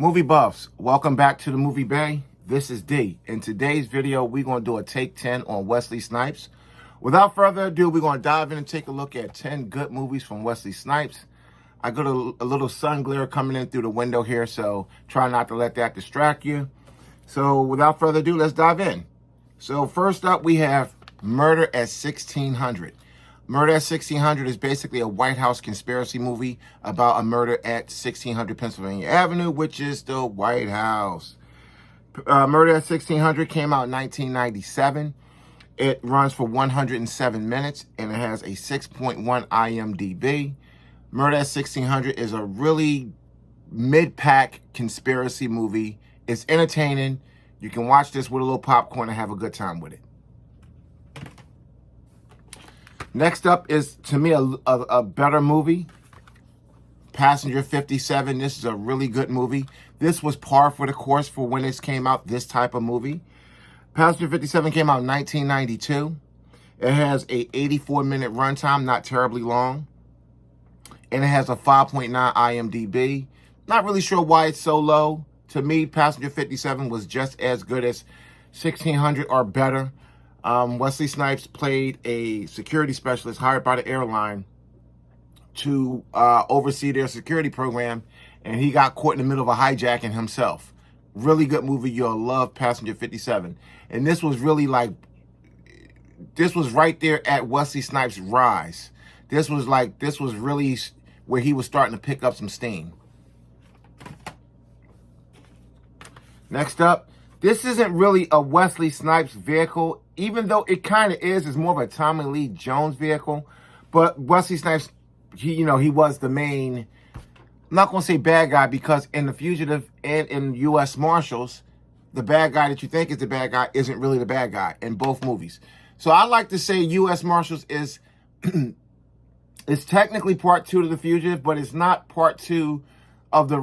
Movie buffs, welcome back to the Movie Bay. This is D. In today's video, we're going to do a take 10 on Wesley Snipes. Without further ado, we're going to dive in and take a look at 10 good movies from Wesley Snipes. I got a little sun glare coming in through the window here, so try not to let that distract you. So without further ado, let's dive in. So first up, we have Murder at 1600. Murder at 1600 is basically a White House conspiracy movie about a murder at 1600 Pennsylvania Avenue, which is the White House. Murder at 1600 came out in 1997. It runs for 107 minutes, and it has a 6.1 IMDb. Murder at 1600 is a really mid-pack conspiracy movie. It's entertaining. You can watch this with a little popcorn and have a good time with it. Next up is, to me, a better movie, Passenger 57. This is a really good movie. This was par for the course for when this came out, this type of movie. Passenger 57 came out in 1992. It has a 84-minute runtime, not terribly long. And it has a 5.9 IMDb. Not really sure why it's so low. To me, Passenger 57 was just as good as 1600 or better. Wesley Snipes played a security specialist hired by the airline to oversee their security program, and he got caught in the middle of a hijacking himself. Really good movie. You'll love Passenger 57. And this was really this was right there at Wesley Snipes' rise. This was really where he was starting to pick up some steam. Next up, this isn't really a Wesley Snipes vehicle, even though it kind of is. It's more of a Tommy Lee Jones vehicle. But Wesley Snipes, he was the main, I'm not going to say bad guy, because in The Fugitive and in U.S. Marshals, the bad guy that you think is the bad guy isn't really the bad guy in both movies. So I like to say U.S. Marshals is it's technically part 2 to The Fugitive, but it's not part 2 of the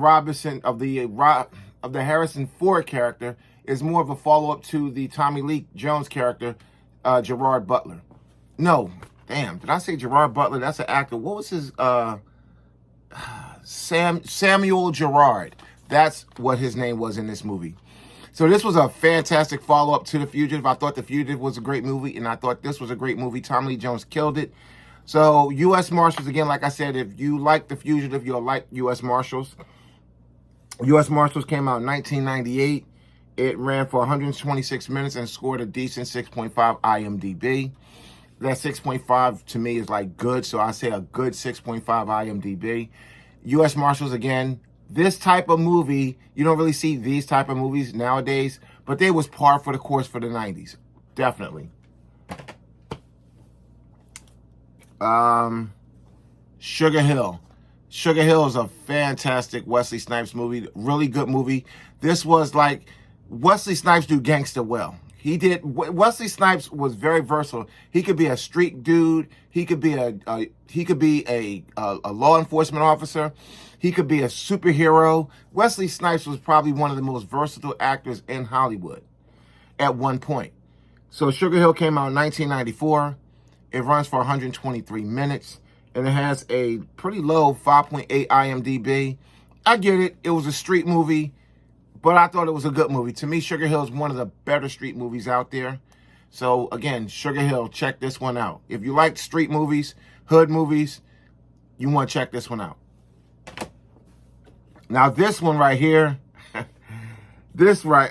Harrison Ford character. Is more of a follow-up to the Tommy Lee Jones character, Gerard Butler. No, damn, did I say Gerard Butler? That's an actor. What was his, Samuel Gerard. That's what his name was in this movie. So this was a fantastic follow-up to The Fugitive. I thought The Fugitive was a great movie, and I thought this was a great movie. Tommy Lee Jones killed it. So U.S. Marshals, again, like I said, if you like The Fugitive, you'll like U.S. Marshals. U.S. Marshals came out in 1998. It ran for 126 minutes and scored a decent 6.5 IMDb. That 6.5 to me is like good, so I say a good 6.5 IMDb. U.S. Marshals, again, this type of movie, you don't really see these type of movies nowadays, but they was par for the course for the 90s. Definitely. Sugar Hill. Sugar Hill is a fantastic Wesley Snipes movie. Really good movie. This was like Wesley Snipes do gangster well. Wesley Snipes was very versatile. He could be a street dude. He could be a law enforcement officer. He could be a superhero. Wesley Snipes was probably one of the most versatile actors in Hollywood at one point. So Sugar Hill came out in 1994. It runs for 123 minutes. And it has a pretty low 5.8 IMDb. I get it. It was a street movie, but I thought it was a good movie. To me, Sugar Hill is one of the better street movies out there. So, again, Sugar Hill, check this one out. If you like street movies, hood movies, you want to check this one out. Now, this one right here,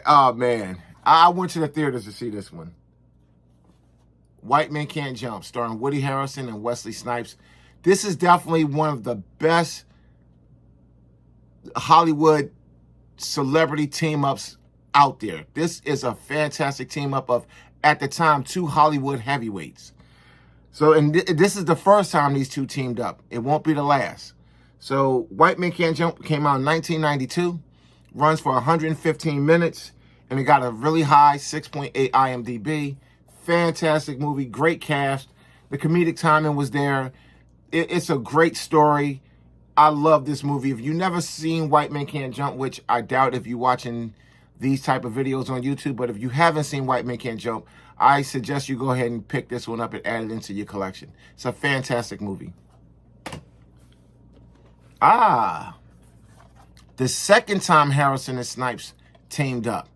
oh, man. I went to the theaters to see this one. White Men Can't Jump, starring Woody Harrelson and Wesley Snipes. This is definitely one of the best Hollywood celebrity team-ups out there. This is a fantastic team-up of, at the time, 2 Hollywood heavyweights. So, and this is the first time these two teamed up. It won't be the last. So, White Men Can't Jump came out in 1992, runs for 115 minutes, and it got a really high 6.8 IMDb. Fantastic movie, great cast. The comedic timing was there. It's a great story. I love this movie. If you've never seen White Men Can't Jump, which I doubt if you're watching these type of videos on YouTube, but if you haven't seen White Men Can't Jump, I suggest you go ahead and pick this one up and add it into your collection. It's a fantastic movie. The second time Harrison and Snipes teamed up.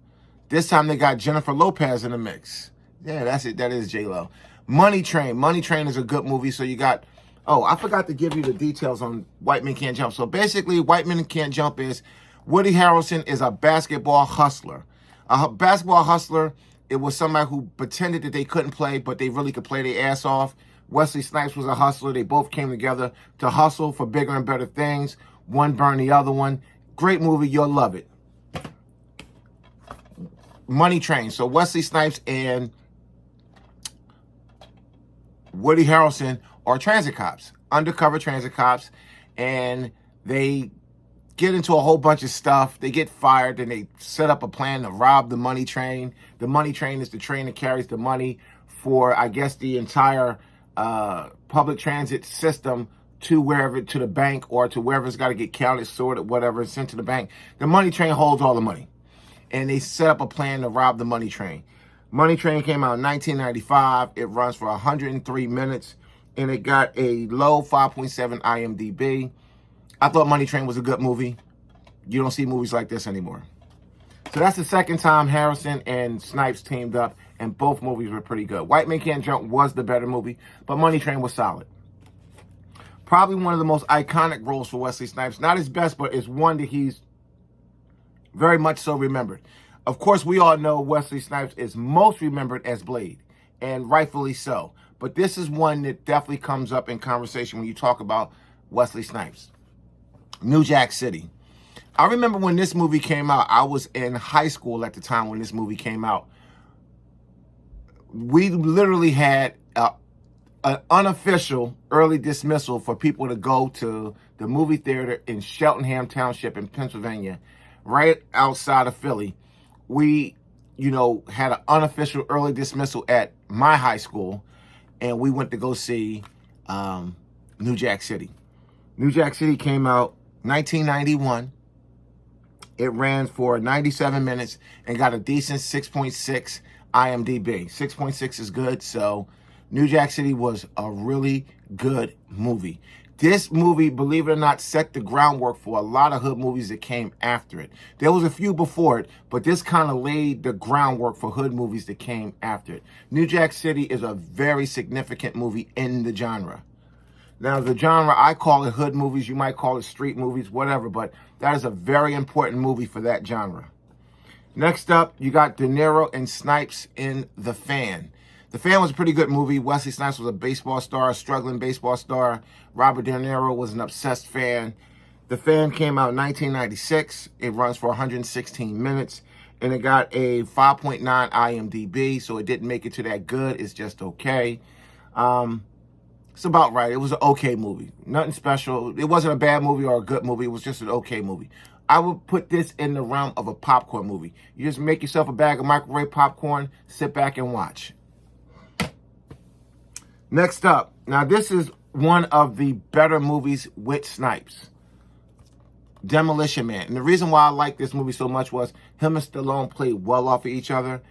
This time they got Jennifer Lopez in the mix. Yeah, that's it. That is J-Lo. Money Train. Money Train is a good movie. So you got... Oh, I forgot to give you the details on White Men Can't Jump. So basically, White Men Can't Jump is Woody Harrelson is a basketball hustler. A basketball hustler, it was somebody who pretended that they couldn't play, but they really could play their ass off. Wesley Snipes was a hustler. They both came together to hustle for bigger and better things. One burned the other one. Great movie. You'll love it. Money Train. So Wesley Snipes and Woody Harrelson are transit cops, undercover transit cops, and they get into a whole bunch of stuff. They get fired, and they set up a plan to rob the money train. The money train is the train that carries the money for, I guess, the entire public transit system to wherever, to the bank or to wherever it's got to get counted, sorted, whatever, sent to the bank. The money train holds all the money. And they set up a plan to rob the money train. Money Train came out in 1995. It runs for 103 minutes. And it got a low 5.7 IMDb. I thought Money Train was a good movie. You don't see movies like this anymore. So that's the second time Harrison and Snipes teamed up. And both movies were pretty good. White Men Can't Jump was the better movie. But Money Train was solid. Probably one of the most iconic roles for Wesley Snipes. Not his best, but it's one that he's very much so remembered. Of course, we all know Wesley Snipes is most remembered as Blade, and rightfully so. But this is one that definitely comes up in conversation when you talk about Wesley Snipes. New Jack City. I remember when this movie came out, I was in high school at the time when this movie came out. We literally had an unofficial early dismissal for people to go to the movie theater in Cheltenham Township in Pennsylvania, right outside of Philly. We, had an unofficial early dismissal at my high school, and we went to go see New Jack City. New Jack City came out 1991. It ran for 97 minutes and got a decent 6.6 IMDb. 6.6 is good, so New Jack City was a really good movie. This movie, believe it or not, set the groundwork for a lot of hood movies that came after it. There was a few before it, but this kind of laid the groundwork for hood movies that came after it. New Jack City is a very significant movie in the genre. Now, the genre, I call it hood movies. You might call it street movies, whatever, but that is a very important movie for that genre. Next up, you got De Niro and Snipes in The Fan. The Fan was a pretty good movie. Wesley Snipes was a baseball star, a struggling baseball star. Robert De Niro was an obsessed fan. The Fan came out in 1996. It runs for 116 minutes. And it got a 5.9 IMDb, so it didn't make it to that good. It's just okay. It's about right. It was an okay movie. Nothing special. It wasn't a bad movie or a good movie. It was just an okay movie. I would put this in the realm of a popcorn movie. You just make yourself a bag of microwave popcorn, sit back and watch. Next up, now this is one of the better movies with Snipes. Demolition Man. And the reason why I like this movie so much was him and Stallone played well off of each other.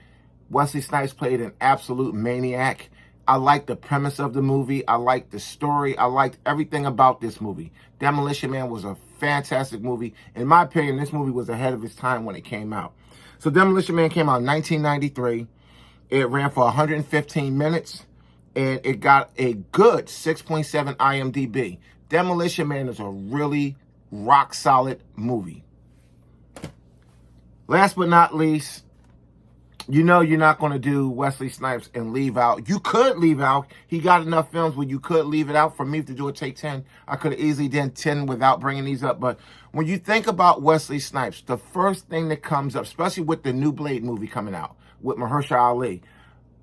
Wesley Snipes played an absolute maniac. I liked the premise of the movie. I liked the story. I liked everything about this movie. Demolition Man was a fantastic movie. In my opinion, this movie was ahead of its time when it came out. So Demolition Man came out in 1993. It ran for 115 minutes. And it got a good 6.7 IMDb. Demolition Man is a really rock-solid movie. Last but not least, you know you're not going to do Wesley Snipes and leave out. You could leave out. He got enough films where you could leave it out. For me to do a take 10, I could have easily done 10 without bringing these up. But when you think about Wesley Snipes, the first thing that comes up, especially with the new Blade movie coming out with Mahershala Ali,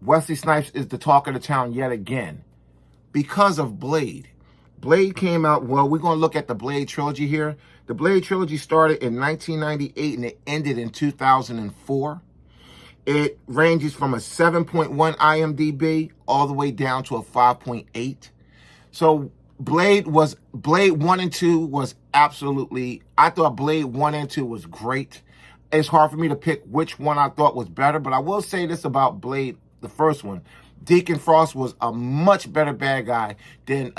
Wesley Snipes is the talk of the town yet again because of Blade. Blade came out, well, we're going to look at the Blade trilogy here. The Blade trilogy started in 1998 and it ended in 2004. It ranges from a 7.1 IMDb all the way down to a 5.8. So Blade 1 and 2 was absolutely, I thought Blade 1 and 2 was great. It's hard for me to pick which one I thought was better, but I will say this about Blade, the first one. Deacon Frost was a much better bad guy than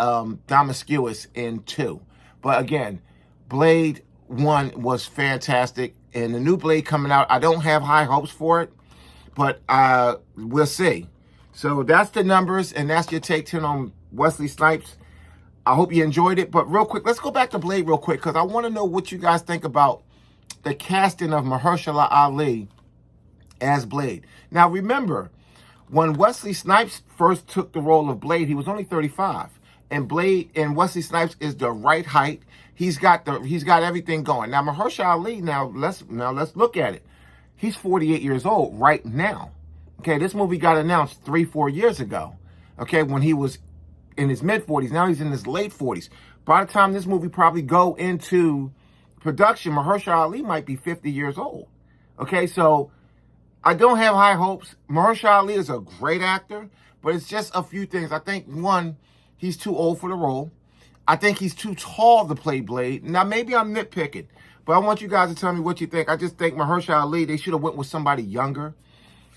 Damascus in 2. But again, Blade one was fantastic. And the new Blade coming out, I don't have high hopes for it, but we'll see. So that's the numbers, and that's your take 10 on Wesley Snipes. I hope you enjoyed it. But real quick, let's go back to Blade real quick, because I want to know what you guys think about the casting of Mahershala Ali as Blade. Now, remember, when Wesley Snipes first took the role of Blade, he was only 35. And Blade and Wesley Snipes is the right height. He's got everything going. Now, Mahershala Ali, now let's look at it. He's 48 years old right now. Okay, this movie got announced 3-4 years ago. Okay, when he was in his mid-40s. Now he's in his late 40s. By the time this movie probably go into production, Mahershala Ali might be 50 years old. Okay, so I don't have high hopes. Mahershala Ali is a great actor, but it's just a few things. I think, one, he's too old for the role. I think he's too tall to play Blade. Now, maybe I'm nitpicking, but I want you guys to tell me what you think. I just think Mahershala Ali, they should have went with somebody younger.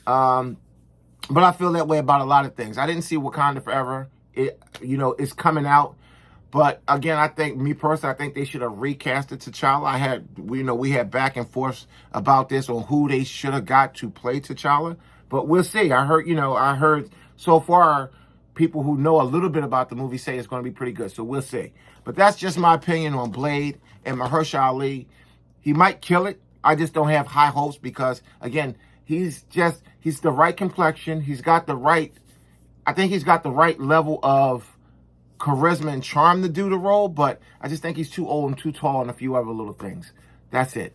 But I feel that way about a lot of things. I didn't see Wakanda Forever. It's coming out. But again, I think, me personally, I think they should have recasted T'Challa. We had back and forth about this on who they should have got to play T'Challa. But we'll see. I heard so far people who know a little bit about the movie say it's going to be pretty good. So we'll see. But that's just my opinion on Blade and Mahershala Ali. He might kill it. I just don't have high hopes because, again, he's the right complexion. I think he's got the right level of charisma and charm to do the role, but I just think he's too old and too tall and a few other little things. That's it.